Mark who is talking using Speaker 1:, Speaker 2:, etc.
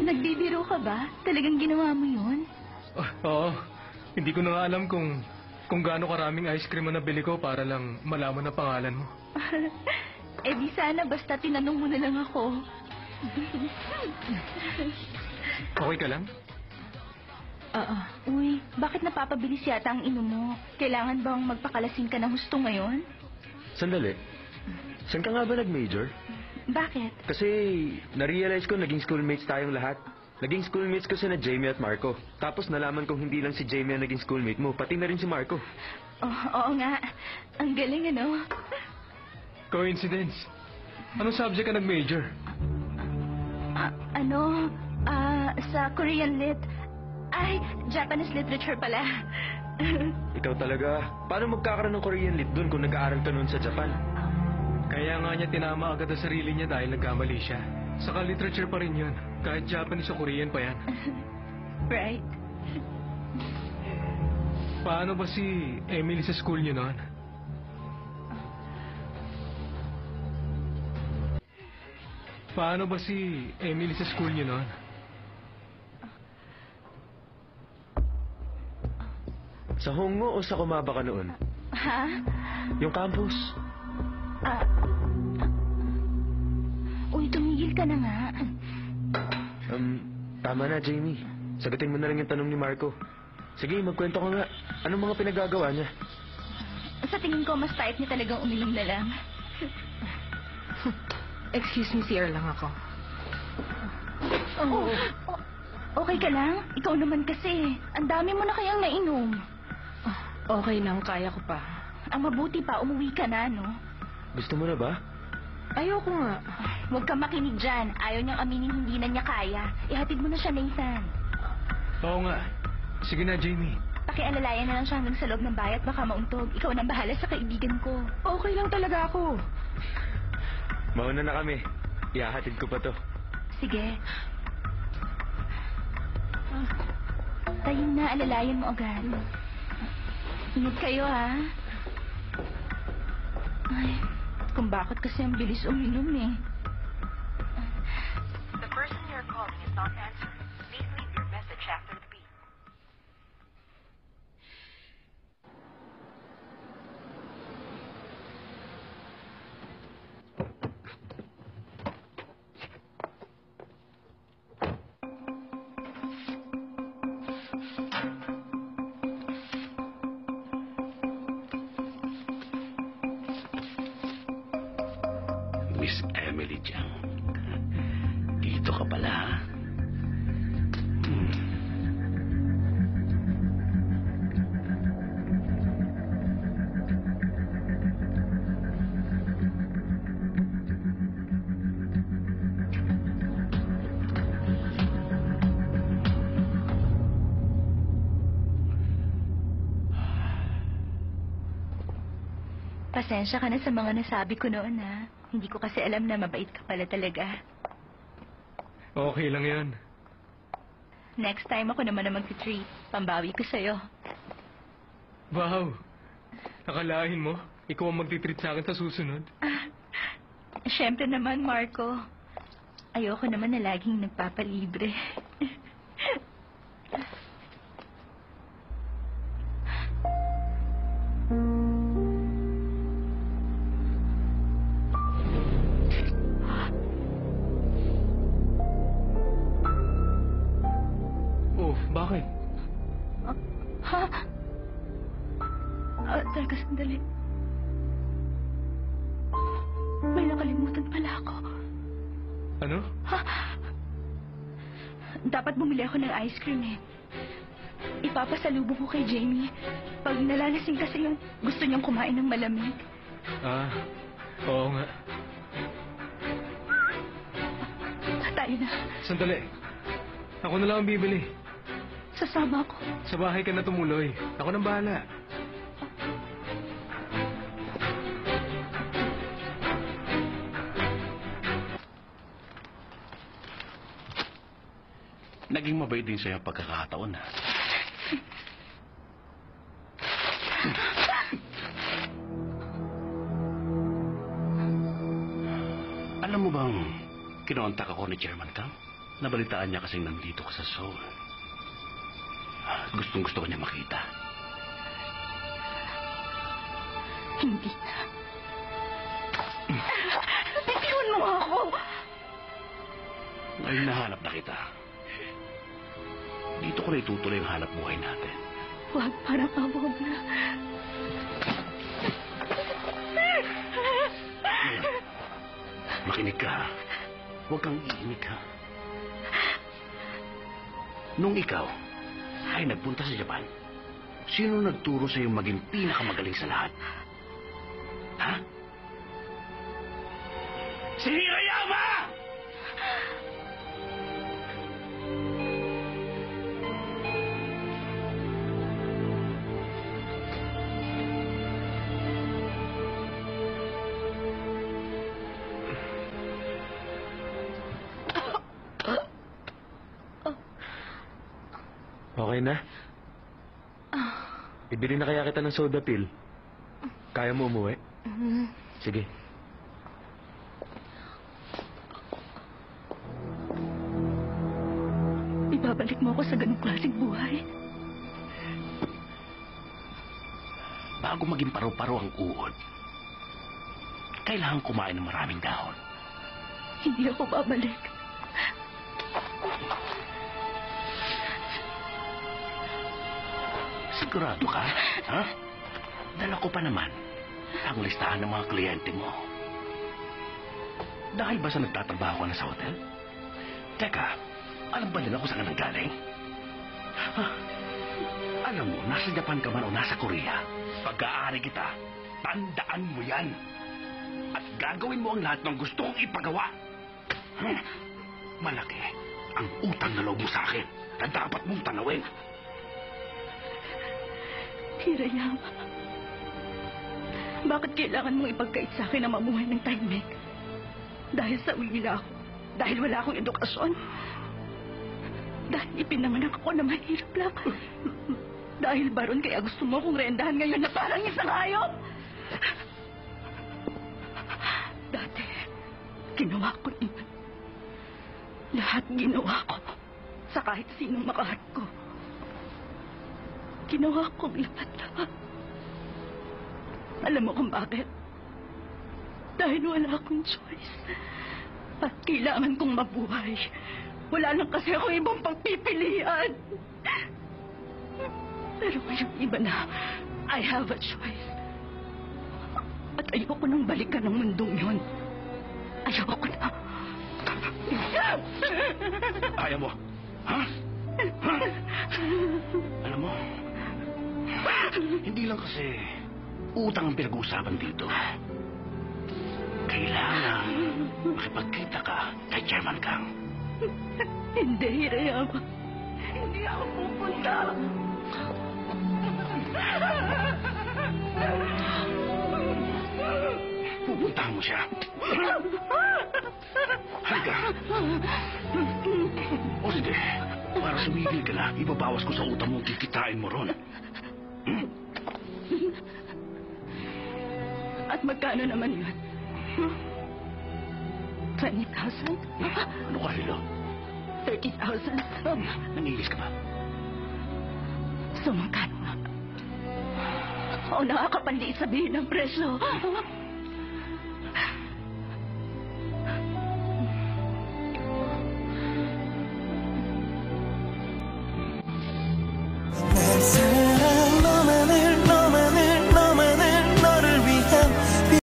Speaker 1: Nagbibiro ka ba? Talagang ginawa mo yun?
Speaker 2: Oo. Hindi ko na nga alam kung gaano karaming ice cream ang nabili ko para lang malaman ang pangalan mo.
Speaker 1: Eh di sana basta tinanong mo na lang ako.
Speaker 2: Okay ka lang?
Speaker 1: Oo. Uy, bakit napapabilis yata ang inom mo? Kailangan bang magpakalasing ka ng husto ngayon?
Speaker 3: Sandali. Saan ka nga ba nag-major?
Speaker 1: Bakit?
Speaker 3: Kasi na-realize ko naging schoolmates tayong lahat. Naging schoolmates ko sina Jamie at Marco. Tapos nalaman kong hindi lang si Jamie ang naging schoolmate mo, pati na rin si Marco.
Speaker 1: Oh, oo nga. Ang galing ano?
Speaker 2: Coincidence. Anong subject ka nag-major?
Speaker 1: Sa Korean Lit. Ay, Japanese literature pala.
Speaker 3: Ikaw talaga. Paano magkakaroon ng Korean lit dun kung nag-aaral ka noon sa Japan?
Speaker 2: Kaya nga niya tinama agad ang sarili niya dahil nagkamali siya. Saka literature pa rin yun. Kahit Japanese o Korean pa yan.
Speaker 1: Right.
Speaker 2: Paano ba si Emily sa school niyo noon? Paano ba si Emily sa school niyo noon?
Speaker 3: Sa Hongo o sa Kumaba ka noon?
Speaker 1: Ha?
Speaker 3: Yung campus.
Speaker 1: Uy, tumigil ka na nga.
Speaker 3: Tama na, Jamie. Sagutin mo na lang yung tanong ni Marco. Sige, magkwento ka nga. Anong mga pinagagawa niya?
Speaker 1: Sa tingin ko, mas type niya talagang uminom na lang.
Speaker 4: Excuse me, CR lang ako.
Speaker 1: Okay ka lang? Ikaw naman kasi. Ang dami mo na kayang nainom.
Speaker 4: Okay lang, kaya ko pa.
Speaker 1: Ang mabuti pa, umuwi ka na, no?
Speaker 3: Gusto mo na ba?
Speaker 4: Ayoko nga.
Speaker 1: Huwag kang makinig dyan. Ayaw niyang aminin hindi na niya kaya. Ihatid mo na siya, Nathan.
Speaker 2: Oo nga. Sige na, Jamie.
Speaker 1: Pakialalayan na lang siya hanggang sa loob ng bahay at baka mauntog. Ikaw nang bahala sa kaibigan ko.
Speaker 4: Okay lang talaga ako.
Speaker 3: Mauna na kami. Ihahatid ko pa to.
Speaker 1: Sige. Tayo na, alalayan mo agad. Ingat kayo, ha? Ay, kung bakit kasi ang bilis uminom, eh.
Speaker 5: The person you're calling is not answering. Please leave your message after the beep.
Speaker 6: Miss Emily Jiang. Dito ka pala, ha?
Speaker 1: Pasensya ka na sa mga nasabi ko noon, ha? Hindi ko kasi alam na mabait ka pala talaga.
Speaker 2: Okay lang yan.
Speaker 1: Next time ako naman na mag-treat. Pambawi ko sa'yo.
Speaker 2: Wow. Nakalain mo? Ikaw ang magtitreat sa akin sa susunod?
Speaker 1: Siyempre naman, Marco. Ayoko naman na laging nagpapalibre.
Speaker 2: Bakit?
Speaker 1: Ha? Teka, sandali. May nakalimutan pala ako.
Speaker 2: Ano?
Speaker 1: Ha? Dapat bumili ako ng ice cream, eh. Ipapasalubong ko kay Jamie. Pag nalalasing kasi yun, gusto niyang kumain ng malamig.
Speaker 2: Oo nga.
Speaker 1: Tayo na.
Speaker 2: Sandali. Ako na lang ang bibili.
Speaker 1: Sasama ako.
Speaker 2: Sa bahay ka na tumuloy. Ako nang bahala.
Speaker 6: Naging mabait din sa'yo ang pagkakataon, ha? Alam mo bang kinontak ako ni Chairman Kang? Nabalitaan niya kasing nandito ka sa Seoul. Gustong-gusto ko niya makita.
Speaker 1: Hindi na. Bitiwan mo ako!
Speaker 6: Ngayon nahanap na kita. Dito ko na itutuloy ang hanap buhay natin.
Speaker 1: Huwag, parang awag na.
Speaker 6: Makinig ka, ha? Huwag kang iinig, ha? Nung ikaw ay nagpunta sa Japan, sino nagturo sa'yo maging pinakamagaling sa lahat? Ha? Si Hirayama!
Speaker 3: Okay na? Ibili na kaya kita ng soda pill. Kaya mo umuwi? Sige.
Speaker 1: Ibabalik mo ako sa ganong klaseng buhay.
Speaker 6: Bago maging paru-paro ang uod, kailangan kumain ng maraming dahon.
Speaker 1: Hindi ako babalik.
Speaker 6: Sigurado ka? Ha? Dala ko pa naman ang listahan ng mga kliyente mo. Dahil ba sa nagtatrabaho ka na sa hotel? Teka, alam ba nila kung saan ka nanggaling? Ha? Alam mo, nasa Japan ka man o nasa Korea, pag-aari kita, tandaan mo yan. At gagawin mo ang lahat ng gusto kong ipagawa. Malaki ang utang na loob mo sa akin na dapat mong tanawin.
Speaker 1: Hirayama, bakit kailangan mong ipagkait sa akin na mamuhay ng tahimik? Dahil sa uwila ako? Dahil wala akong edukasyon? Dahil ipinanganak ako na mahirap lang? Dahil baron kaya gusto mo akong rendahan ngayon na parang isang hayop? Dati, ginawa ko iyon. Lahat ginawa ko sa kahit sinong makahat ko. Ginawa kong lahat. Alam mo kung bakit? Dahil wala akong choice. At kailangan kong mabuhay. Wala lang kasi ako ibang pagpipilian. Pero ngayong iba na, I have a choice. At ayoko nang balikan ng mundong yun. Ayoko na.
Speaker 6: Ayaw mo? Ha? Ha? Alam mo, hindi lang kasi utang ang pinag-uusapan dito. Kailangan makipagkita ka kay Chairman Kang.
Speaker 1: Hindi, Hirayama. Hindi ako pupunta.
Speaker 6: Pupuntahan mo siya. Halika. O sige, para sumigil ka na, ibabawas ko sa utang mo, kikitain mo ron.
Speaker 1: At magkano naman yun? 20,000?
Speaker 6: Ano ka, Hilo?
Speaker 1: 30,000?
Speaker 6: Nangilis ka ba?
Speaker 1: So magkano nga? O nakakapandi sabihin ng presyo?